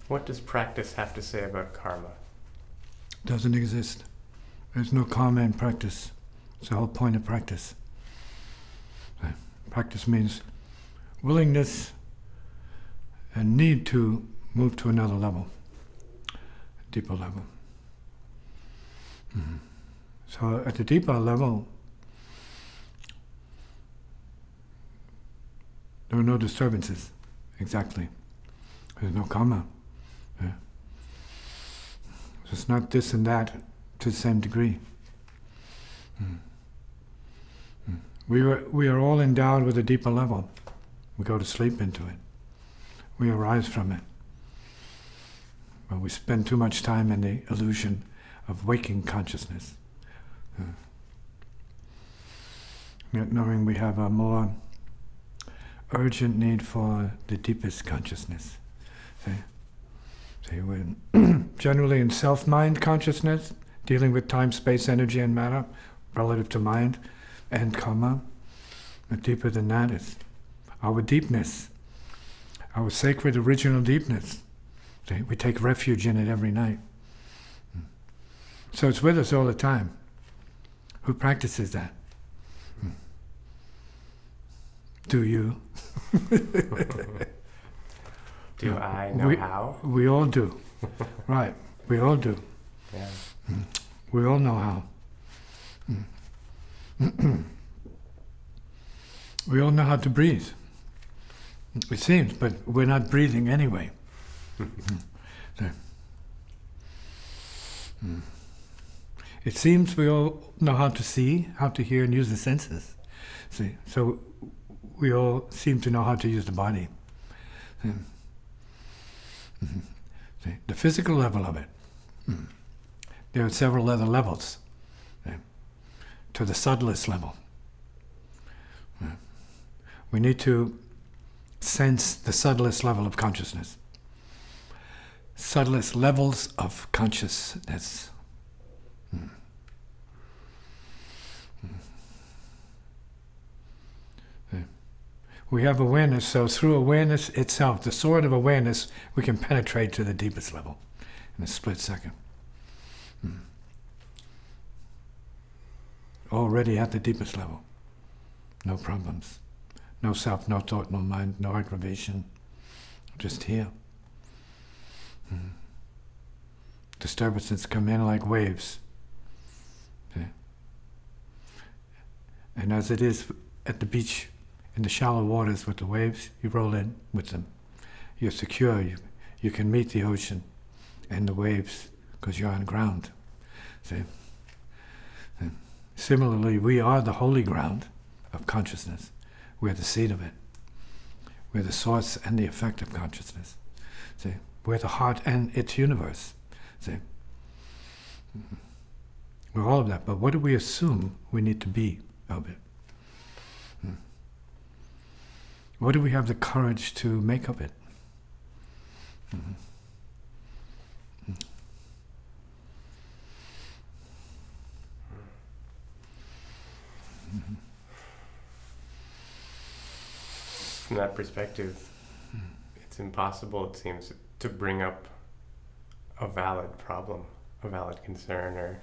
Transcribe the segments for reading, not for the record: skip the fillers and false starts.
What does practice have to say about karma? Doesn't exist. There's no karma in practice. It's the whole point of practice. Practice means willingness and need to move to another level, a deeper level. So at the deeper level, there are no disturbances, exactly. There's no karma. Yeah. So it's not this and that to the same degree. We are all endowed with a deeper level. We go to sleep into it. We arise from it. But we spend too much time in the illusion of waking consciousness. Yet knowing we have a more urgent need for the deepest consciousness. See, we're generally in self-mind consciousness, dealing with time, space, energy, and matter, relative to mind and karma. But deeper than that is our deepness, our sacred original deepness. See, we take refuge in it every night. So it's with us all the time. Who practices that? Do you? Do I know how? We all do. Right, we all do. Yeah. We all know how. We all know how to breathe. It seems, but we're not breathing anyway. So, it seems we all know how to see, how to hear, and use the senses. See, so we all seem to know how to use the body. See, the physical level of it. There are several other levels. To the subtlest level. We need to sense the subtlest level of consciousness. Subtlest levels of consciousness. We have awareness, so through awareness itself, the sword of awareness, we can penetrate to the deepest level in a split second. Already at the deepest level. No problems. No self, no thought, no mind, no aggravation. Just here. Disturbances come in like waves. See? And as it is at the beach, in the shallow waters with the waves, you roll in with them. You're secure. You can meet the ocean and the waves because you're on ground. See? Similarly, we are the holy ground of consciousness. We're the seed of it. We're the source and the effect of consciousness. See? We're the heart and its universe. See? We're all of that, but what do we assume we need to be of it? What do we have the courage to make of it? From that perspective, it's impossible, it seems, to bring up a valid problem, a valid concern, or...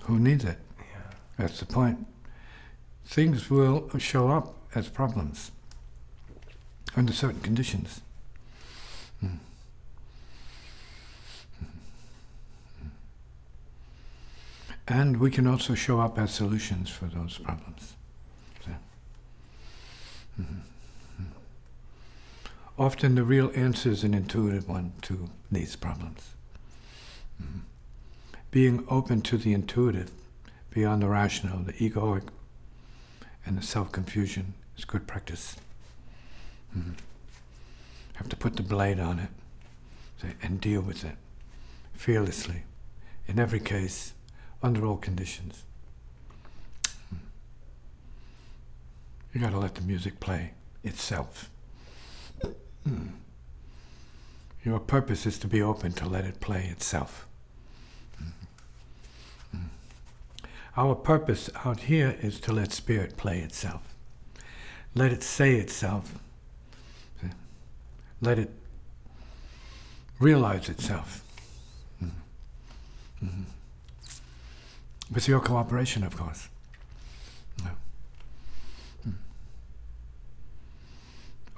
Who needs it? Yeah. That's the point. Things will show up as problems under certain conditions. And we can also show up as solutions for those problems. So, often the real answer is an intuitive one to these problems. Being open to the intuitive, beyond the rational, the egoic, and the self-confusion is good practice. Have to put the blade on it, say, and deal with it fearlessly, in every case, under all conditions. You got to let the music play itself. Your purpose is to be open to let it play itself. Our purpose out here is to let spirit play itself. Let it say itself, let it realize itself. Mm-hmm. With your cooperation, of course. No.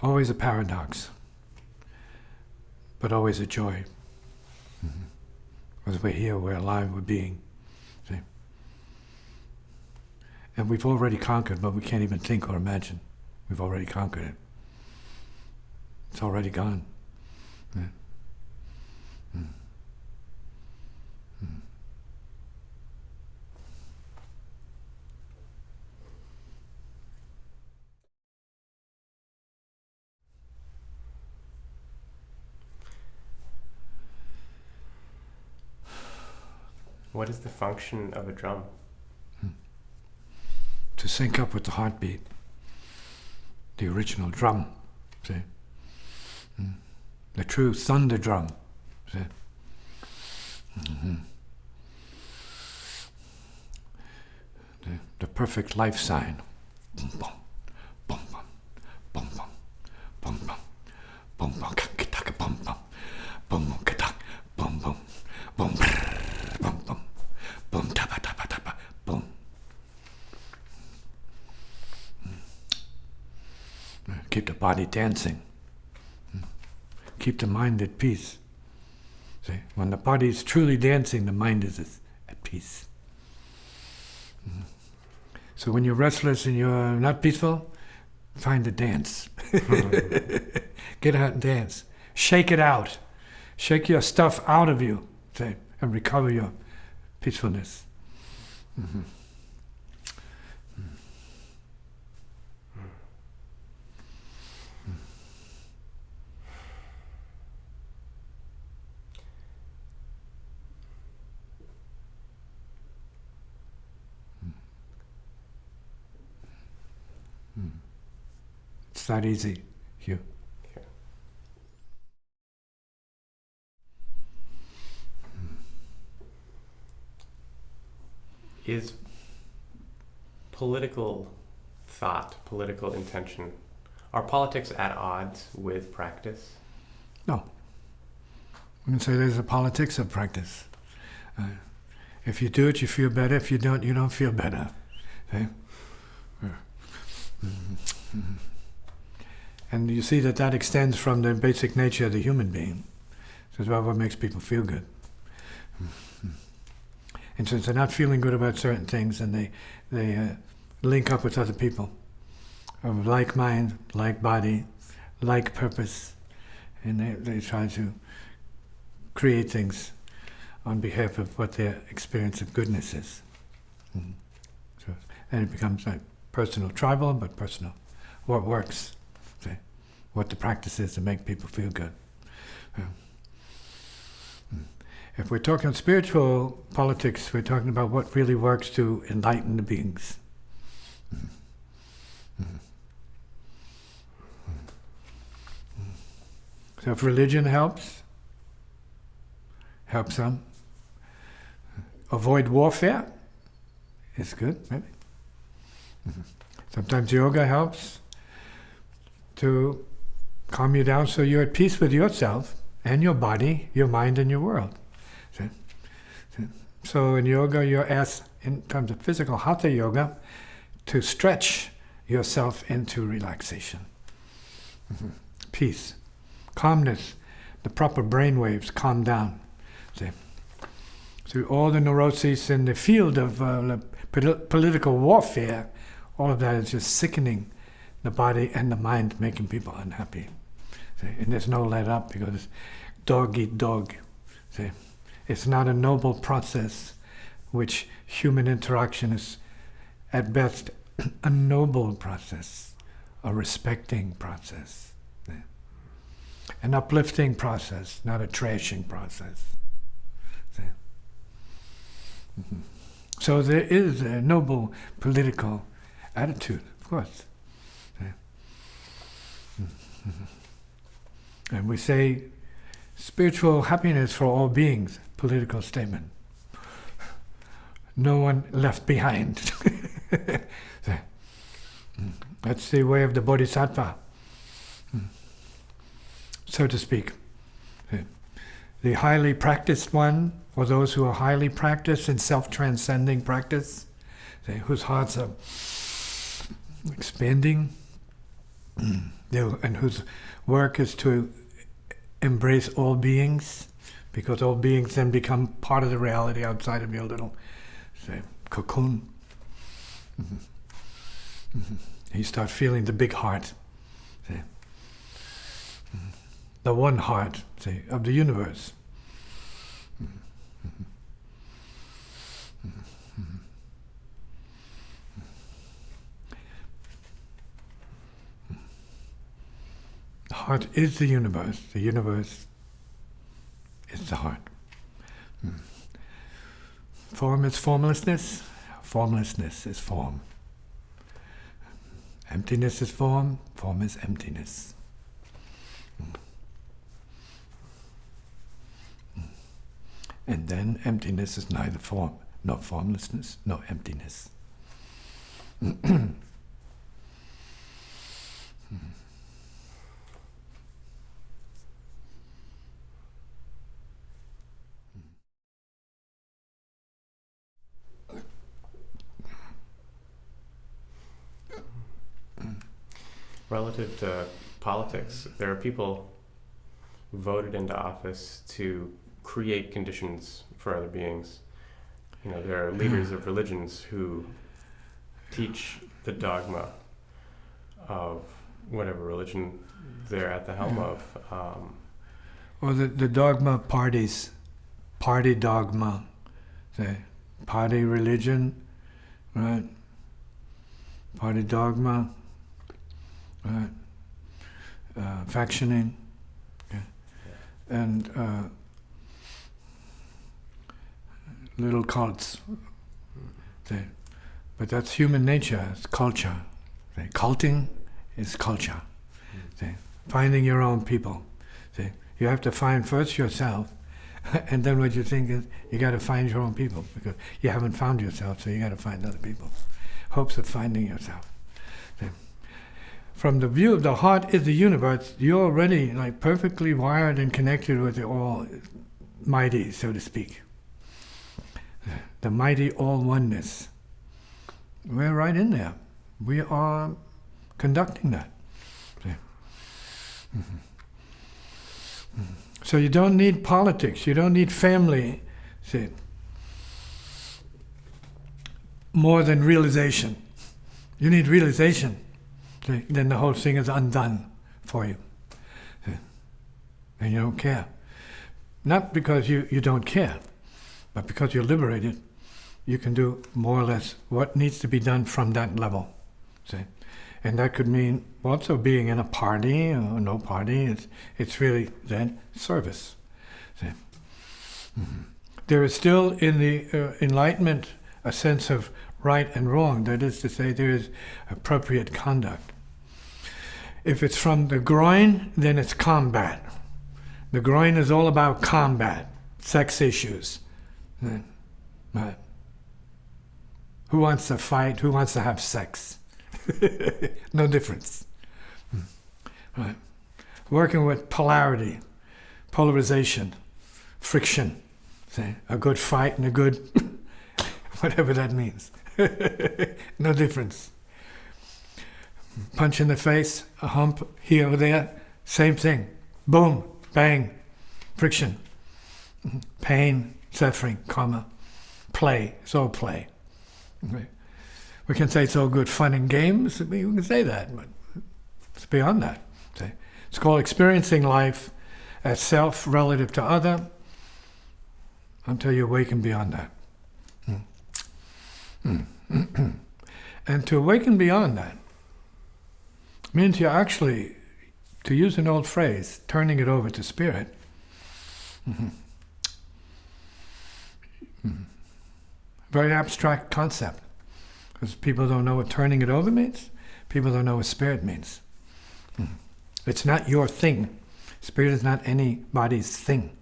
Always a paradox, but always a joy. Because we're here, we're alive, we're being. See? And we've already conquered, but we can't even think or imagine. We've already conquered it. It's already gone. Yeah. What is the function of a drum? To sync up with the heartbeat. The original drum. See? The true thunder drum. See? The perfect life sign. Boom, boom, boom, boom, boom, boom, boom, boom, boom, kitak, boom, boom, boom, boom, kitak, boom, boom, boom, boom, boom, boom, tapa, tapa, tapa, boom. Keep the body dancing. Keep the mind at peace. See, when the body is truly dancing, the mind is at peace. So when you're restless and you're not peaceful, find a dance. Get out and dance. Shake it out. Shake your stuff out of you, see, and recover your peacefulness. It's that easy, Hugh. Yeah. Is political thought, political intention, are politics at odds with practice? No. We can say there's a politics of practice. If you do it, you feel better. If you don't, you don't feel better. Okay? And you see that extends from the basic nature of the human being. So it's about what makes people feel good. And since they're not feeling good about certain things, and they link up with other people of like mind, like body, like purpose, and they try to create things on behalf of what their experience of goodness is. So, and it becomes like personal, tribal, but personal. What works, see, what the practice is to make people feel good. If we're talking spiritual politics, we're talking about what really works to enlighten the beings. So if religion helps some. Avoid warfare, it's good, maybe. Sometimes yoga helps to calm you down so you're at peace with yourself and your body, your mind, and your world. So in yoga, you're asked, in terms of physical hatha yoga, to stretch yourself into relaxation. Peace, calmness, the proper brain waves calm down. See? Through all the neuroses in the field of political warfare, all of that is just sickening the body and the mind, making people unhappy. See? And there's no let up because it's dog eat dog. See? It's not a noble process, which human interaction is at best a noble process, a respecting process, see? An uplifting process, not a trashing process. See? So there is a noble political attitude, of course. And we say spiritual happiness for all beings, political statement. No one left behind. That's the way of the Bodhisattva. so to speak. The highly practiced one, or those who are highly practiced in self-transcending practice, whose hearts are expanding, and whose work is to embrace all beings, because all beings then become part of the reality outside of your little, say, cocoon. You start feeling the big heart, see? The one heart, see, of the universe. The heart is the universe. The universe is the heart. Form is formlessness. Formlessness is form. Emptiness is form. Form is emptiness. And then emptiness is neither form, nor formlessness, nor emptiness. Relative to politics, there are people voted into office to create conditions for other beings. You know, there are leaders of religions who teach the dogma of whatever religion they're at the helm of. Or the dogma parties, party dogma, say, party religion, right? Party dogma, right? Factioning, okay. And little cults. Say, but that's human nature, it's culture. Say, culting is culture. Say, finding your own people. Say, you have to find first yourself, and then what you think is you got to find your own people, because you haven't found yourself, so you got to find other people. Hopes of finding yourself. Say, from the view of the heart is the universe, you're already like perfectly wired and connected with the Almighty, so to speak. The mighty all-oneness. We're right in there. We are conducting that. So you don't need politics, you don't need family, see, more than realization. You need realization, see, then the whole thing is undone for you. See? And you don't care. Not because you don't care, but because you're liberated, you can do more or less what needs to be done from that level. See? And that could mean also being in a party or no party. It's really then service. See? Mm-hmm. There is still in the Enlightenment a sense of right and wrong. That is to say, there is appropriate conduct. If it's from the groin, then it's combat. The groin is all about combat, sex issues. Right. Who wants to fight? Who wants to have sex? No difference. Right. Working with polarity, polarization, friction. Say, a good fight and a good whatever that means. No difference. Punch in the face, a hump here or there, same thing. Boom, bang, friction, pain, suffering, karma, play, it's all play. Okay. We can say it's all good fun and games, we can say that, but it's beyond that. See? It's called experiencing life as self relative to other until you awaken beyond that. And to awaken beyond that means you're actually, to use an old phrase, turning it over to spirit. Very abstract concept, because people don't know what turning it over means. People don't know what spirit means. It's not your thing. Spirit is not anybody's thing.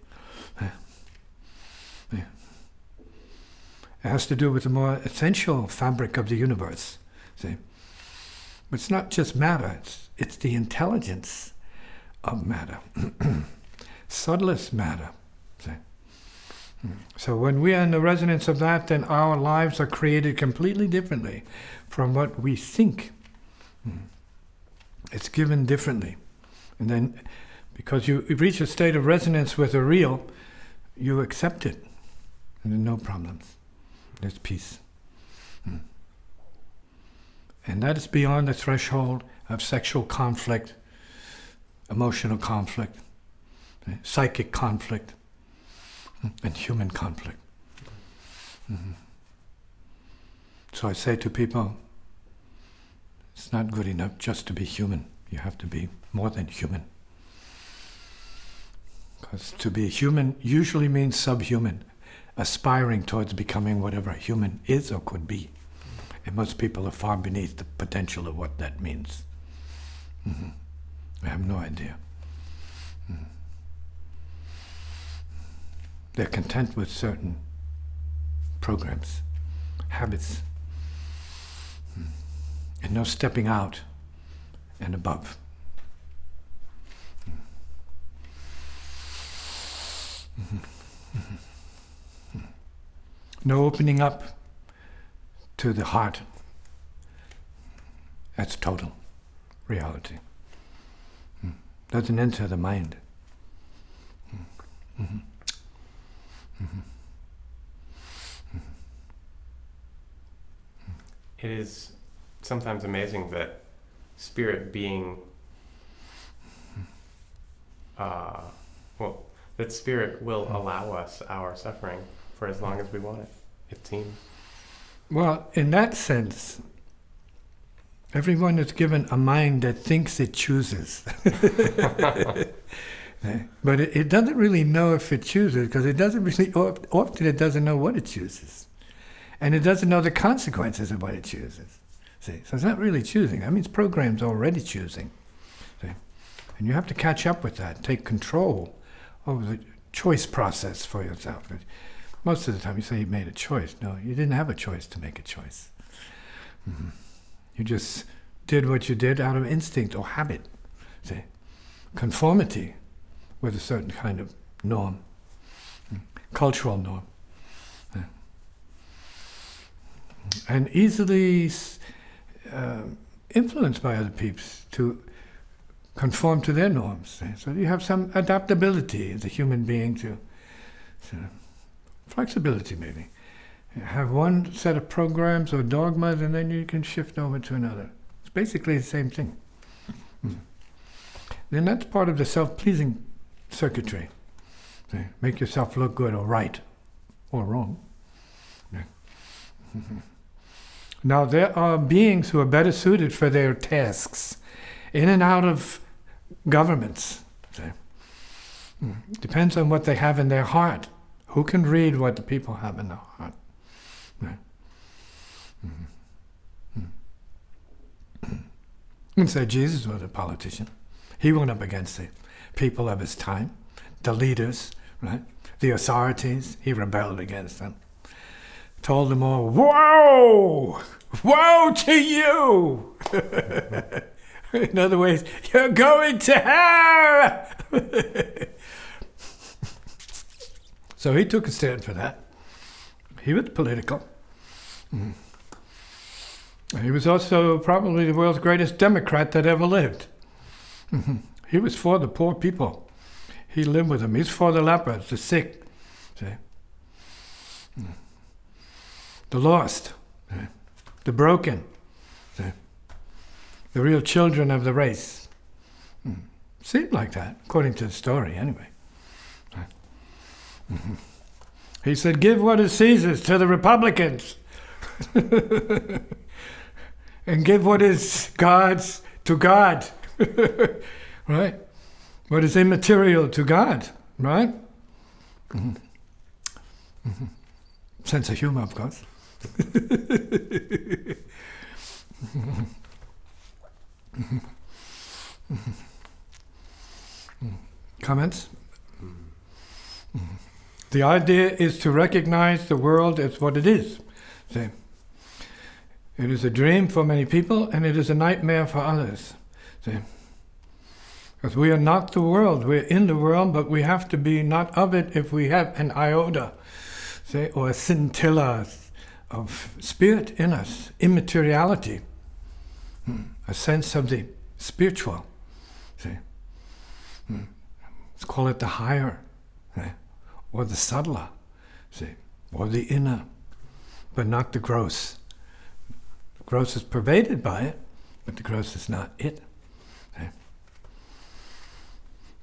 It has to do with the more essential fabric of the universe. See, but it's not just matter. It's the intelligence of matter. Subtlest matter. See? So when we are in the resonance of that, then our lives are created completely differently from what we think. It's given differently. And then, because you reach a state of resonance with the real, you accept it. And there are no problems. There's peace. And that is beyond the threshold of sexual conflict, emotional conflict, psychic conflict, and human conflict. So I say to people, it's not good enough just to be human. You have to be more than human. Because to be human usually means subhuman, aspiring towards becoming whatever a human is or could be. And most people are far beneath the potential of what that means. I have no idea. They're content with certain programs, habits, and no stepping out and above. No opening up to the heart. That's total reality. Doesn't enter the mind. It is sometimes amazing that spirit being, that spirit will allow us our suffering for as long as we want it, it seems. Well, in that sense, everyone is given a mind that thinks it chooses. But it doesn't really know if it chooses, because it doesn't really, often it doesn't know what it chooses. And it doesn't know the consequences of what it chooses. See, so it's not really choosing. That means program's already choosing. See? And you have to catch up with that, take control over the choice process for yourself. But most of the time you say you made a choice. No, you didn't have a choice to make a choice. You just did what you did out of instinct or habit. See? Conformity with a certain kind of norm, cultural norm. And easily influenced by other people to conform to their norms. So you have some adaptability as a human being to flexibility maybe. You have one set of programs or dogmas and then you can shift over to another. It's basically the same thing. Then that's part of the self-pleasing circuitry. Make yourself look good or right or wrong. Now there are beings who are better suited for their tasks in and out of governments. Depends on what they have in their heart. Who can read what the people have in their heart? And so Jesus was a politician. He went up against the people of his time, the leaders, right? The authorities. He rebelled against them. Told them all, "Woe! Woe to you!" In other words, you're going to hell! So he took a stand for that. He was political. He was also probably the world's greatest Democrat that ever lived. He was for the poor people. He lived with them. He's for the lepers, the sick, see? The lost, the broken, the real children of the race. Seemed like that, according to the story, anyway. He said, "Give what is Caesar's to the Republicans, and give what is God's to God." Right? What is immaterial to God, right? Sense of humor, of course. Comments? The idea is to recognize the world as what it is. See? It is a dream for many people, and it is a nightmare for others. See? Because we are not the world. We're in the world, but we have to be not of it if we have an iota, say, or a scintilla of spirit in us, immateriality, a sense of the spiritual. See? Let's call it the higher, or the subtler, see, or the inner, but not the gross. The gross is pervaded by it, but the gross is not it.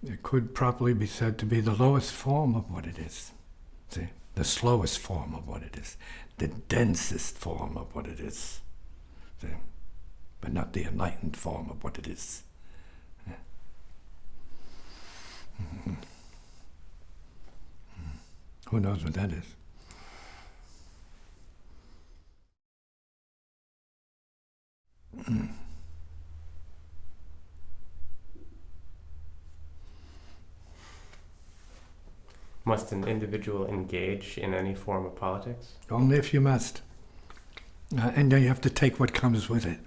It could properly be said to be the lowest form of what it is. See, the slowest form of what it is, the densest form of what it is. See, but not the enlightened form of what it is. Who knows what that is? Must an individual engage in any form of politics? Only if you must. And then you have to take what comes with it.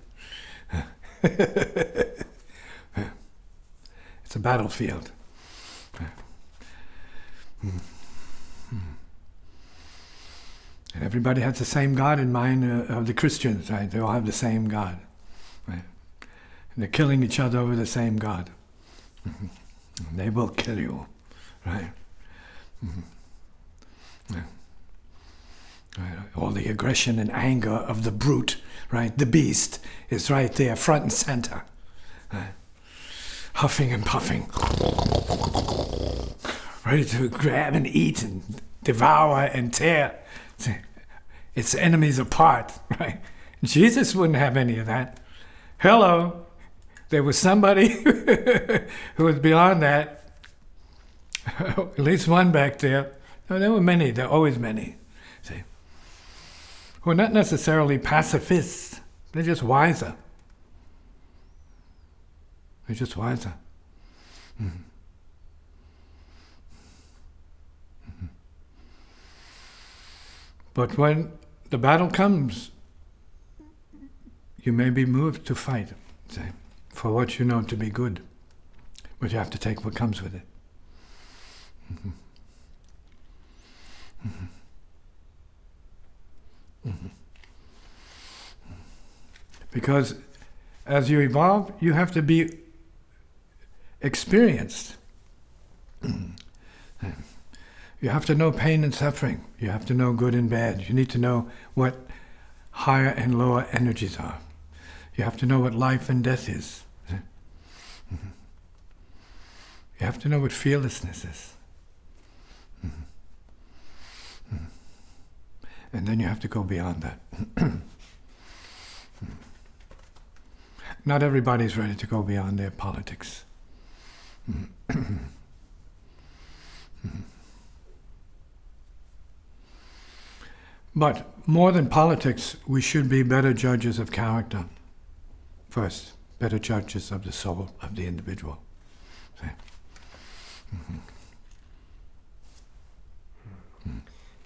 It's a battlefield. And everybody has the same God in mind of the Christians, right? They all have the same God, right? And they're killing each other over the same God. They will kill you, right? Yeah. Right. All the aggression and anger of the brute, right? The beast is right there, front and center, right? Huffing and puffing, ready to grab and eat and devour and tear its enemies apart, right? Jesus wouldn't have any of that. Hello, there was somebody who was beyond that. At least one back there. No, there were many. There are always many. See, who are not necessarily pacifists. They're just wiser. They're just wiser. But when the battle comes, you may be moved to fight, say, for what you know to be good. But you have to take what comes with it. Because as you evolve, you have to be experienced. You have to know pain and suffering. You have to know good and bad. You need to know what higher and lower energies are. You have to know what life and death is. You have to know what fearlessness is. And then you have to go beyond that. Not everybody's ready to go beyond their politics. But more than politics, we should be better judges of character. First, better judges of the soul of the individual. See?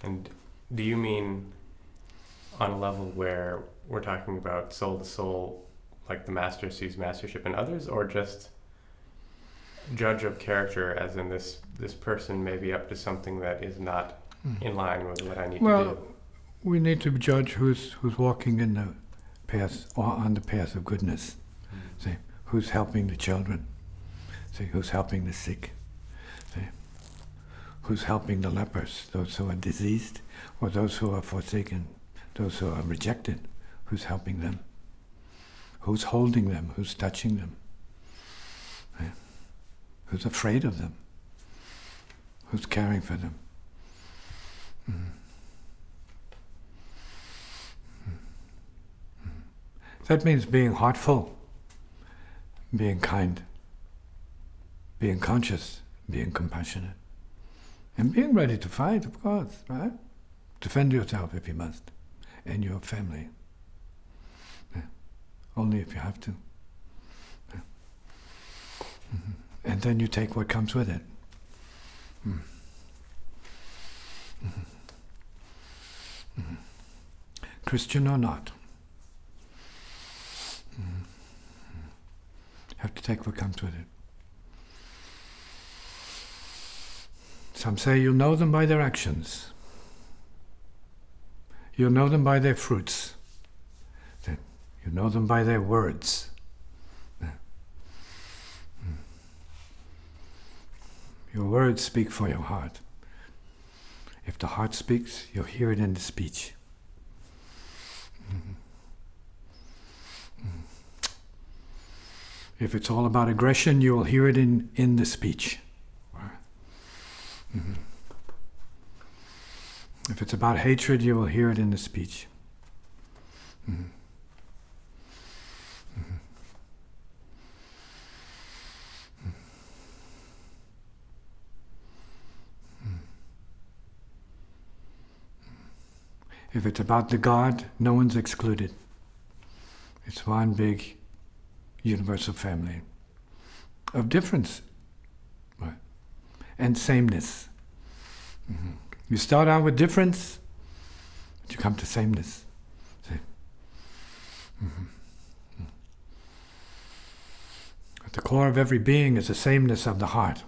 And do you mean on a level where we're talking about soul to soul, like the master sees mastership in others, or just judge of character as in this person may be up to something that is not in line with what I need to do? Well, we need to judge who's walking in the path or on the path of goodness. See, who's helping the children? See, who's helping the sick? See, who's helping the lepers, those who are diseased, or those who are forsaken, those who are rejected? Who's helping them? Who's holding them? Who's touching them? See, who's afraid of them? Who's caring for them? That means being heartful, being kind, being conscious, being compassionate, and being ready to fight, of course, right? Defend yourself if you must, and your family. Yeah. Only if you have to. Yeah. And then you take what comes with it. Christian or not. Have to take what comes with it. Some say you'll know them by their actions. You'll know them by their fruits. You know them by their words. Your words speak for your heart. If the heart speaks, you'll hear it in the speech. If it's all about aggression, you will hear it in the speech. If it's about hatred, you will hear it in the speech. If it's about the God, no one's excluded. It's one big universal family of difference, right, and sameness. You start out with difference, but you come to sameness. See? At the core of every being is the sameness of the heart.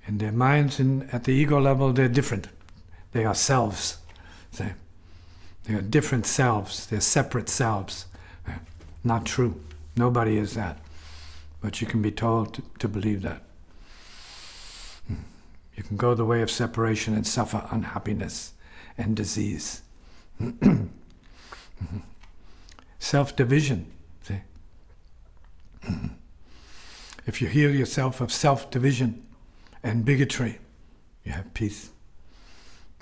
In their minds and at the ego level, they're different. They are selves. See? They are different selves. They're separate selves. Not true. Nobody is that. But you can be told to believe that. You can go the way of separation and suffer unhappiness and disease. Self-division. See? If you heal yourself of self-division and bigotry, you have peace.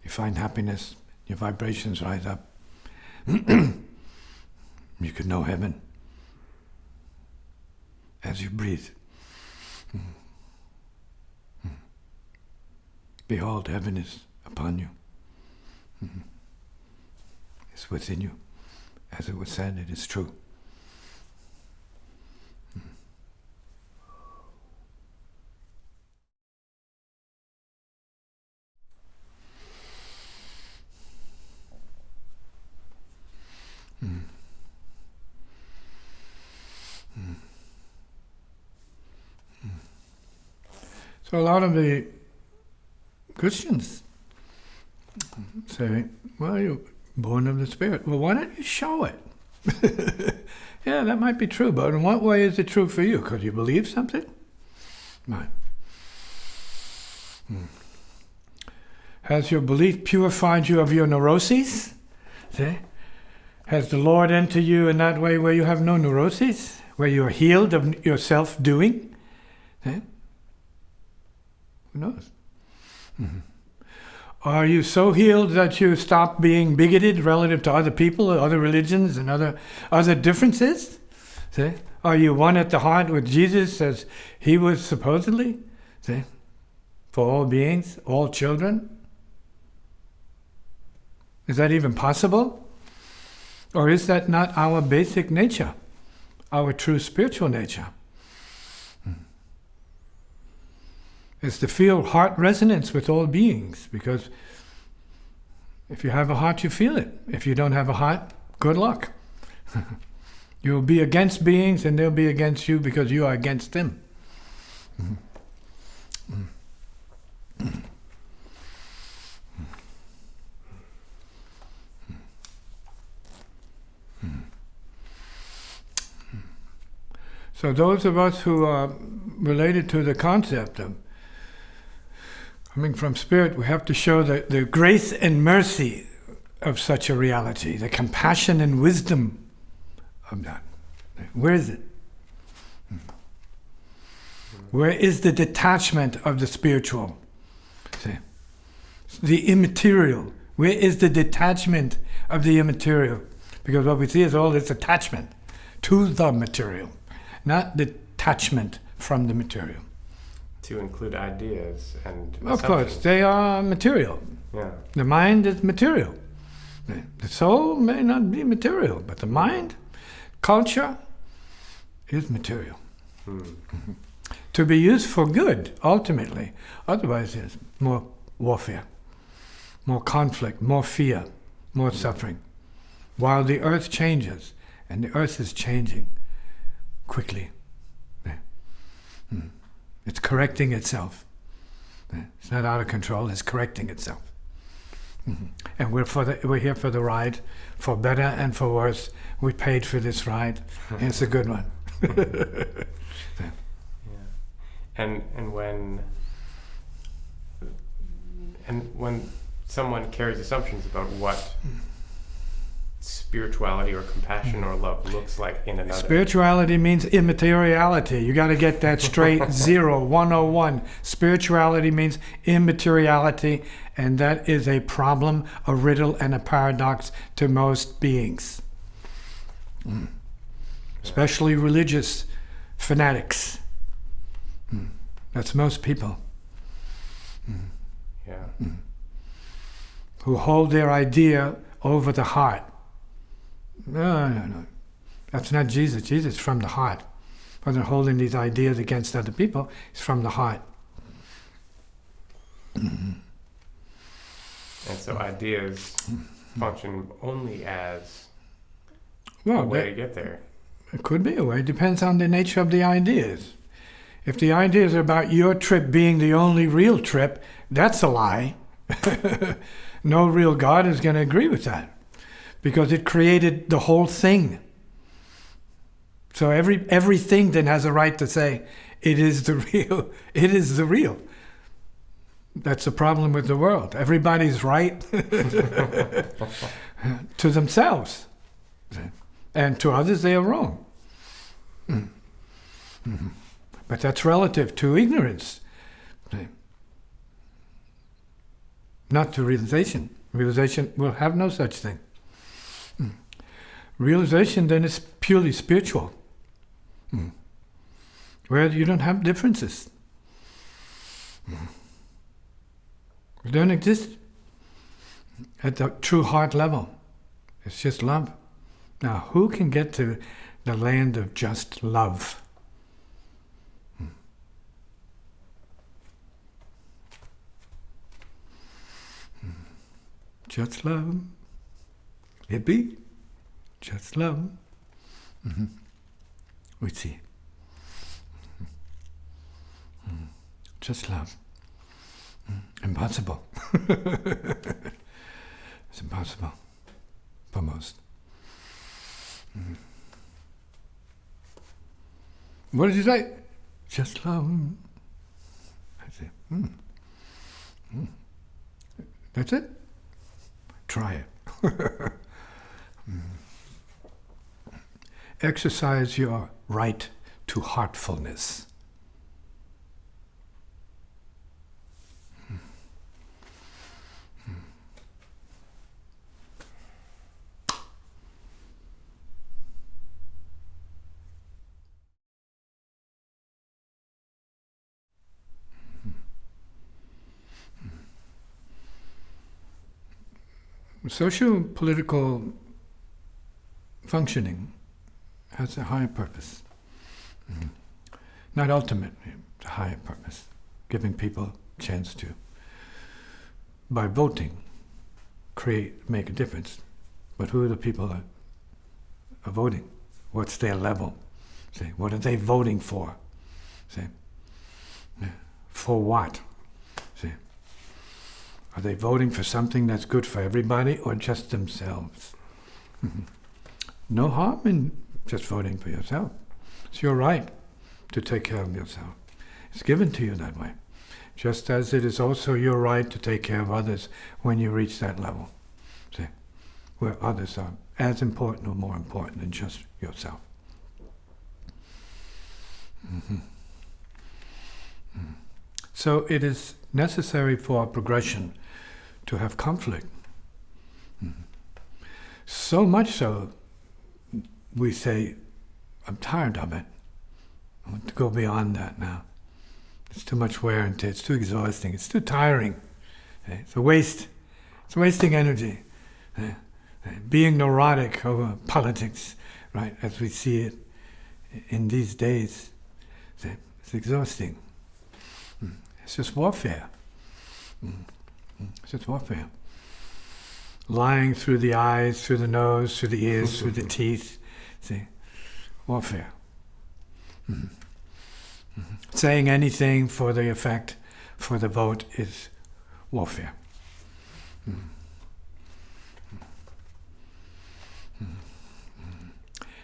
You find happiness. Your vibrations rise up. You could know heaven as you breathe. Behold, heaven is upon you. It's within you. As it was said, it is true. So a lot of the Christians say, well, you're born of the Spirit. Well, why don't you show it? Yeah, that might be true, but in what way is it true for you? Because you believe something? Right. Has your belief purified you of your neuroses? See? Has the Lord entered you in that way where you have no neuroses? Where you are healed of your self-doing? See? Who knows? Are you so healed that you stop being bigoted relative to other people, or other religions, and other differences? See? Are you one at the heart with Jesus as he was supposedly? See? For all beings, all children? Is that even possible? Or is that not our basic nature? Our true spiritual nature? Is to feel heart resonance with all beings, because if you have a heart, you feel it. If you don't have a heart, good luck. You'll be against beings and they'll be against you because you are against them. So those of us who are related to the concept of coming from Spirit, we have to show the grace and mercy of such a reality, the compassion and wisdom of that. Where is it? Where is the detachment of the spiritual? See? The immaterial. Where is the detachment of the immaterial? Because what we see is all this attachment to the material, not detachment from the material. To include ideas and of course, they are material. Yeah. The mind is material. The soul may not be material, but the mind, culture, is material. To be used for good, ultimately. Otherwise, there's more warfare, more conflict, more fear, more suffering. While the earth changes, and the earth is changing quickly. It's correcting itself. It's not out of control. It's correcting itself. And we're here for the ride, for better and for worse. We paid for this ride, and it's a good one. Yeah. And when someone carries assumptions about what spirituality or compassion or love looks like in another. Spirituality means immateriality. You got to get that straight. 101. Spirituality means immateriality, and that is a problem, a riddle, and a paradox to most beings. Especially religious fanatics. That's most people. Yeah. Who hold their idea over the heart. No. That's not Jesus. Jesus is from the heart. Wasn't holding these ideas against other people. It's from the heart. And so ideas function only as a way to get there. It could be a way. It depends on the nature of the ideas. If the ideas are about your trip being the only real trip, that's a lie. No real God is going to agree with that, because it created the whole thing. So everything then has a right to say, it is the real. It is the real. That's the problem with the world. Everybody's right to themselves. And to others they are wrong. But that's relative to ignorance. Not to realization. Realization will have no such thing. Realization then is purely spiritual, where you don't have differences. They don't exist at the true heart level. It's just love. Now, who can get to the land of just love? Just love. It be just love. We see. Just love. Impossible. It's impossible for most. What did you say? Just love. I say, That's it? Try it. Exercise your right to heartfulness. Socio-political functioning has a higher purpose. Not ultimate, it's a higher purpose. Giving people a chance to, by voting, make a difference. But who are the people that are voting? What's their level? Say, what are they voting for? Say, for what? Say, are they voting for something that's good for everybody or just themselves? No harm in just voting for yourself. It's your right to take care of yourself. It's given to you that way. Just as it is also your right to take care of others when you reach that level. See, where others are as important or more important than just yourself. So it is necessary for progression to have conflict. So much so, we say, I'm tired of it. I want to go beyond that now. It's too much wear and tear. It's too exhausting. It's too tiring. It's a waste. It's wasting energy. Being neurotic over politics, right, as we see it in these days, it's exhausting. It's just warfare. It's just warfare. Lying through the eyes, through the nose, through the ears, through the teeth. See, warfare. Saying anything for the effect, for the vote is warfare.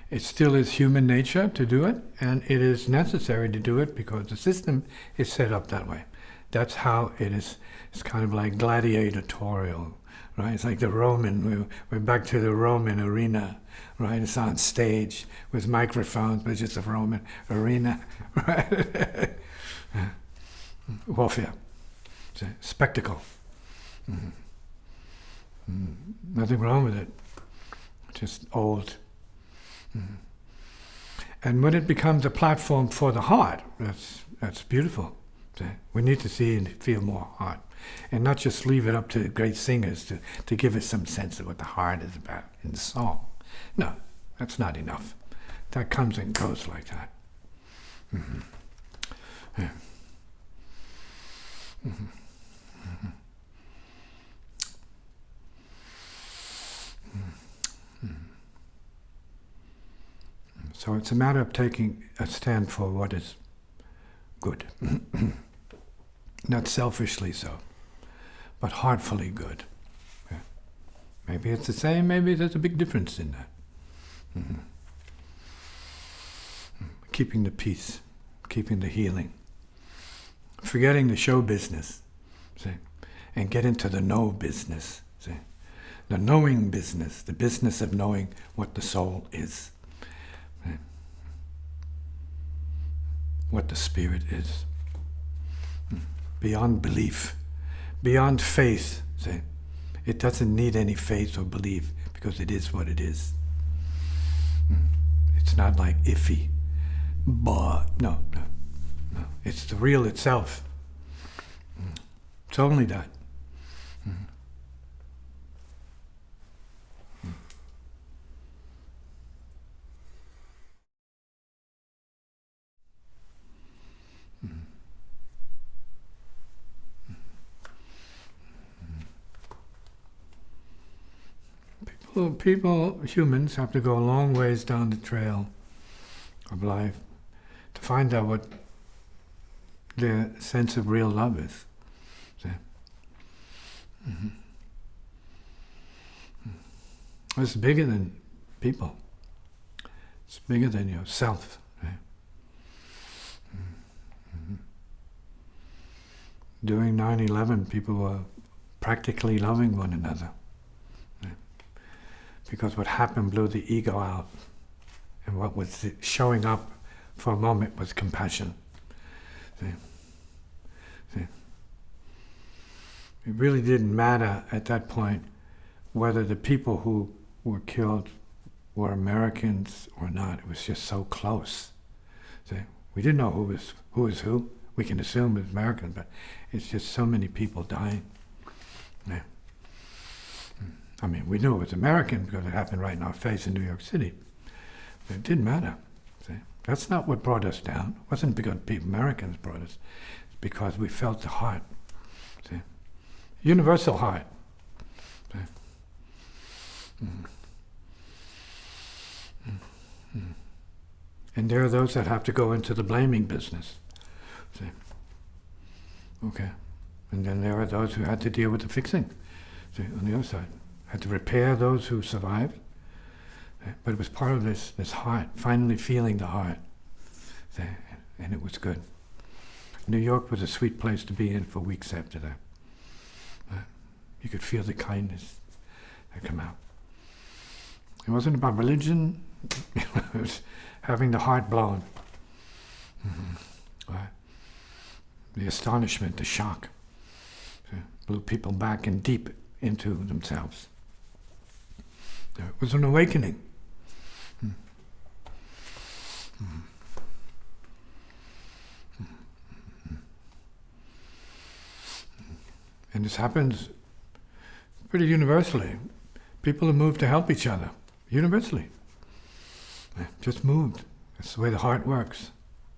It still is human nature to do it, and it is necessary to do it because the system is set up that way. That's how it is. It's kind of like gladiatorial, right? It's like the Roman, we're back to the Roman arena, right? It's on stage with microphones, but it's just a Roman arena, right? Warfare. It's a spectacle. Nothing wrong with it. Just old. And when it becomes a platform for the heart, that's beautiful. We need to see and feel more heart, and not just leave it up to great singers to give us some sense of what the heart is about in the song. No, that's not enough. That comes and goes like that. Yeah. So it's a matter of taking a stand for what is good. Not selfishly so, but heartfully good. Yeah. Maybe it's the same, maybe there's a big difference in that. Keeping the peace, keeping the healing, forgetting the show business, see, and get into the know business, see, the knowing business, the business of knowing what the soul is. What the spirit is. Beyond belief, beyond faith. See? It doesn't need any faith or belief because it is what it is. It's not like iffy, but no. It's the real itself. It's only that. People, humans, have to go a long ways down the trail of life to find out what their sense of real love is. See? It's bigger than people. It's bigger than yourself. Right? During 9/11, people were practically loving one another. Because what happened blew the ego out, and what was showing up for a moment was compassion. See? It really didn't matter at that point whether the people who were killed were Americans or not. It was just so close. See? We didn't know who was who. We can assume it was American, but it's just so many people dying. Yeah. I mean, we knew it was American because it happened right in our face in New York City. But it didn't matter. See? That's not what brought us down. It wasn't because Americans brought us. It's because we felt the heart. See? Universal heart. See? And there are those that have to go into the blaming business. See? Okay. And then there are those who had to deal with the fixing. See, on the other side. Had to repair those who survived. But it was part of this heart, finally feeling the heart. And it was good. New York was a sweet place to be in for weeks after that. You could feel the kindness that come out. It wasn't about religion. It was having the heart blown. Right? The astonishment, the shock. Blew people back and deep into themselves. It was an awakening. And this happens pretty universally. People have moved to help each other, universally. Just moved. That's the way the heart works.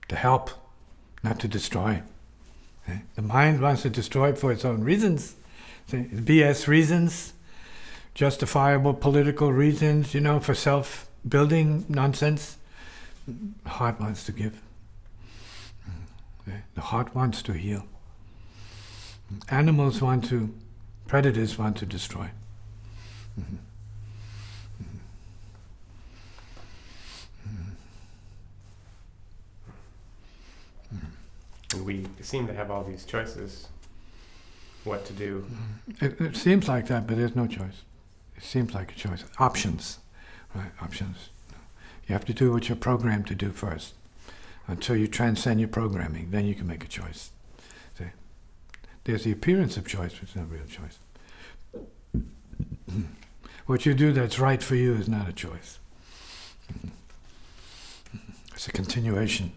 To help, not to destroy. The mind wants to destroy it for its own reasons. BS reasons, justifiable political reasons, for self-building nonsense. The heart wants to give. The heart wants to heal. Predators want to destroy. Mm-hmm. And we seem to have all these choices what to do. It seems like that, but there's no choice. It seems like a choice. Options, right? Options. You have to do what you're programmed to do first. Until you transcend your programming, then you can make a choice. See? There's the appearance of choice, but it's not real choice. What you do that's right for you is not a choice. It's a continuation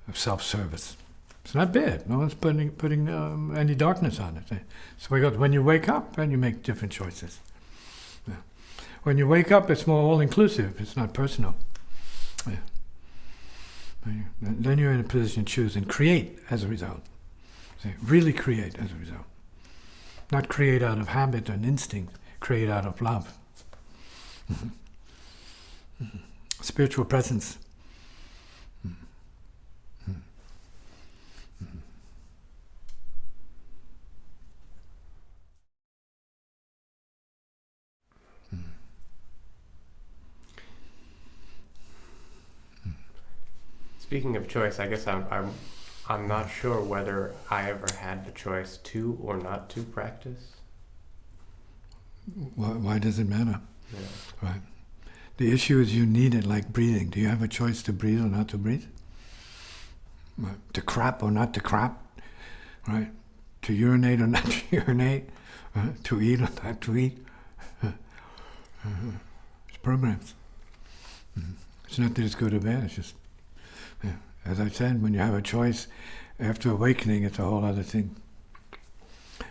of self-service. It's not bad. No one's putting any darkness on it. So when you wake up, then you make different choices. Yeah. When you wake up, it's more all-inclusive. It's not personal. Yeah. Then you're in a position to choose and create as a result. See, really create as a result. Not create out of habit and instinct. Create out of love. Mm-hmm. Mm-hmm. Spiritual presence. Speaking of choice, I guess I'm not sure whether I ever had the choice to or not to practice. Why does it matter? Yeah. Right. The issue is you need it like breathing. Do you have a choice to breathe or not to breathe? Right. To crap or not to crap? Right. To urinate or not to urinate? To eat or not to eat? It's programs. It's not that it's good or bad, it's just, as I said, when you have a choice, after awakening, it's a whole other thing.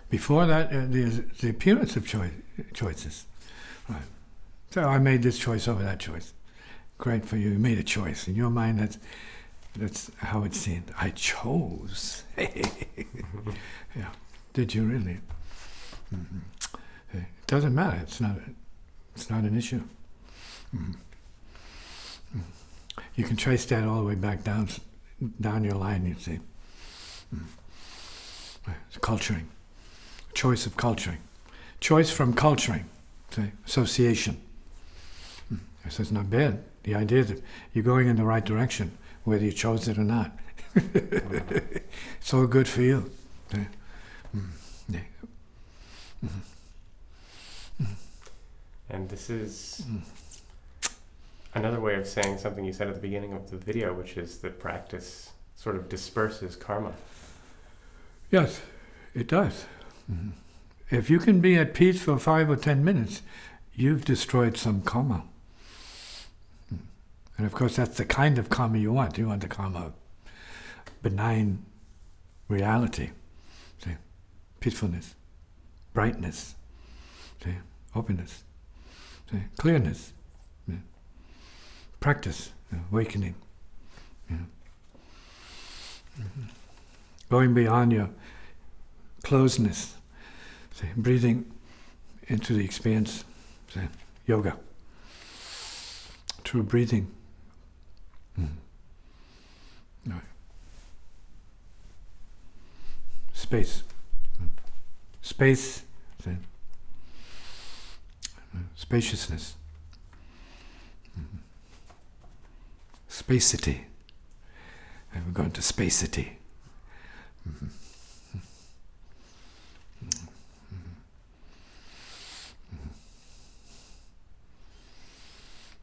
Before that, there's the appearance of choices. Right. So I made this choice over that choice. Great for you. You made a choice. In your mind, that's how it's seen. I chose. Yeah. Did you really? Mm-hmm. It doesn't matter. It's not an issue. Mm-hmm. You can trace that all the way back down your line, you see. It's culturing. Choice of culturing. Choice from culturing. See? Association. So it's not bad. The idea that you're going in the right direction, whether you chose it or not. It's all good for you. See? Yeah. And this is another way of saying something you said at the beginning of the video, which is that practice sort of disperses karma. Yes, it does. Mm-hmm. If you can be at peace for 5 or 10 minutes, you've destroyed some karma. And of course, that's the kind of karma you want. You want the karma of benign reality. See? Peacefulness, brightness, see? Openness, see? Clearness. Yeah. Practice, awakening. Yeah. Mm-hmm. Going beyond your closeness, see? Breathing into the experience, see? Yoga. True breathing. Right. Space. Space, see? Spaciousness. Spacity. And we're going to spacity.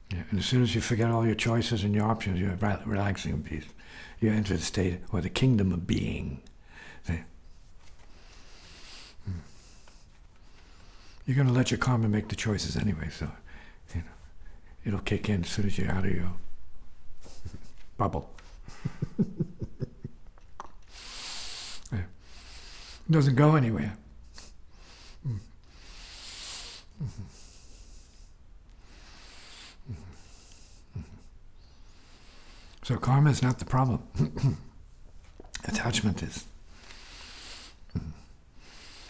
Yeah, and as soon as you forget all your choices and your options, you're relaxing in peace. You enter the state or the kingdom of being. See? You're going to let your karma make the choices anyway, so it'll kick in as soon as you're out of your bubble. Yeah. It doesn't go anywhere. So karma is not the problem. Attachment is.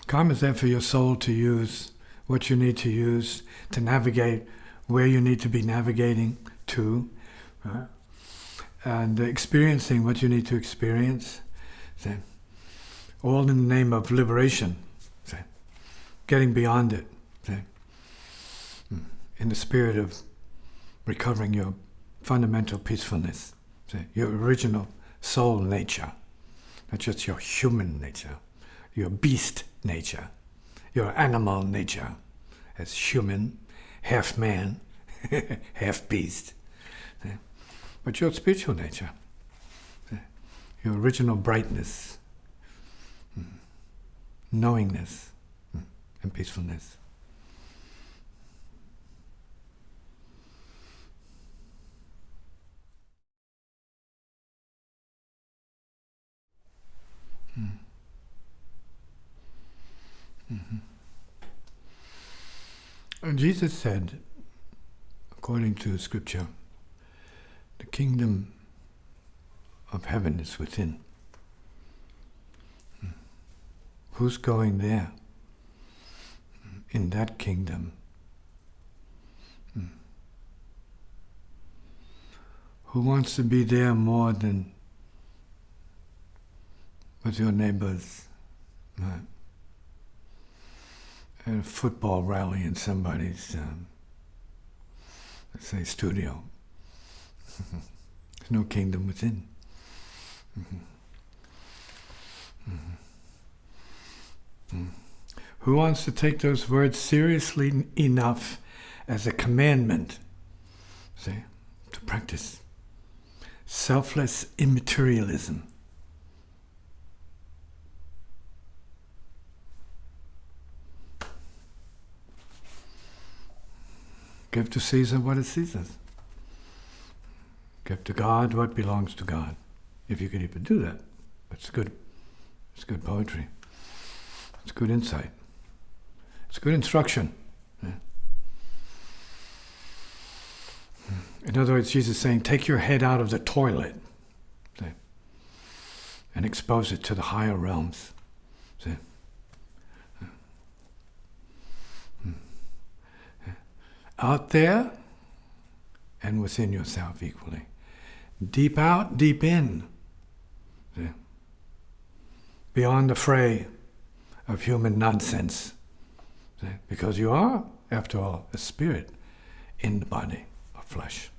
Karma is there for your soul to use what you need to use to navigate where you need to be navigating to, right? And experiencing what you need to experience. Then, all in the name of liberation, see? Getting beyond it, see? In the spirit of recovering your fundamental peacefulness, see? Your original soul nature, not just your human nature, your beast nature, your animal nature, as human, half man, half beast, see? But your spiritual nature, see? Your original brightness, knowingness, and peacefulness. And Jesus said, according to Scripture, the kingdom of heaven is within. Who's going there? In that kingdom. Who wants to be there more than with your neighbors? At a football rally in somebody's, let's say, studio. There's no kingdom within. Who wants to take those words seriously enough as a commandment, see, to practice selfless immaterialism? Give to Caesar what is Caesar's. Give to God what belongs to God. If you could even do that, it's good. It's good poetry. It's good insight. It's good instruction. Yeah. In other words, Jesus is saying, take your head out of the toilet, see, and expose it to the higher realms. See? Out there and within yourself equally. Deep out, deep in. See? Beyond the fray of human nonsense. See? Because you are, after all, a spirit in the body of flesh.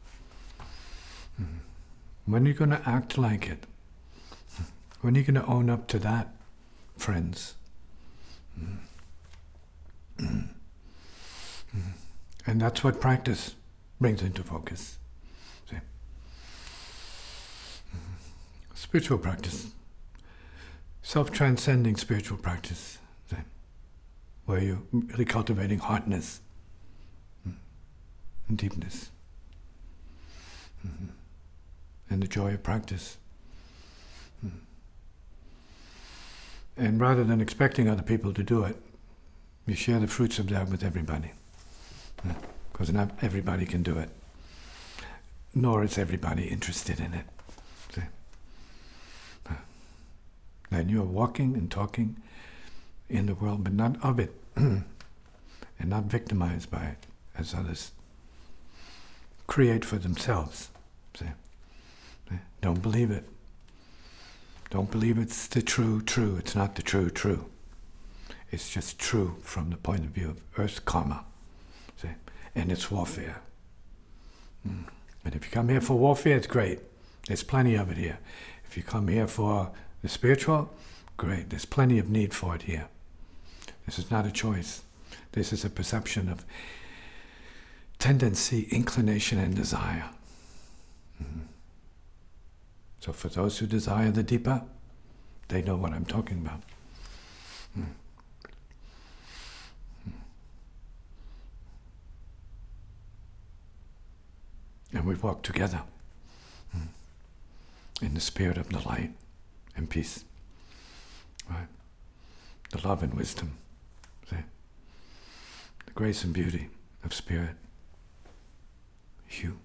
When are you going to act like it? When are you going to own up to that, friends? And that's what practice brings into focus. See? Spiritual practice. Self-transcending spiritual practice. See? Where you're really cultivating hardness and deepness. And the joy of practice. And rather than expecting other people to do it, you share the fruits of that with everybody. Because not everybody can do it, nor is everybody interested in it. See? And you're walking and talking in the world, but not of it, and not victimized by it, as others create for themselves. See? Don't believe it. Don't believe it's the true. It's not the true. It's just true from the point of view of earth karma. See? And it's warfare. But if you come here for warfare, it's great. There's plenty of it here. If you come here for the spiritual, great. There's plenty of need for it here. This is not a choice. This is a perception of tendency, inclination, and desire. So for those who desire the deeper, they know what I'm talking about. And we walk together in the spirit of the light and peace. Right? The love and wisdom. See? The grace and beauty of spirit. You.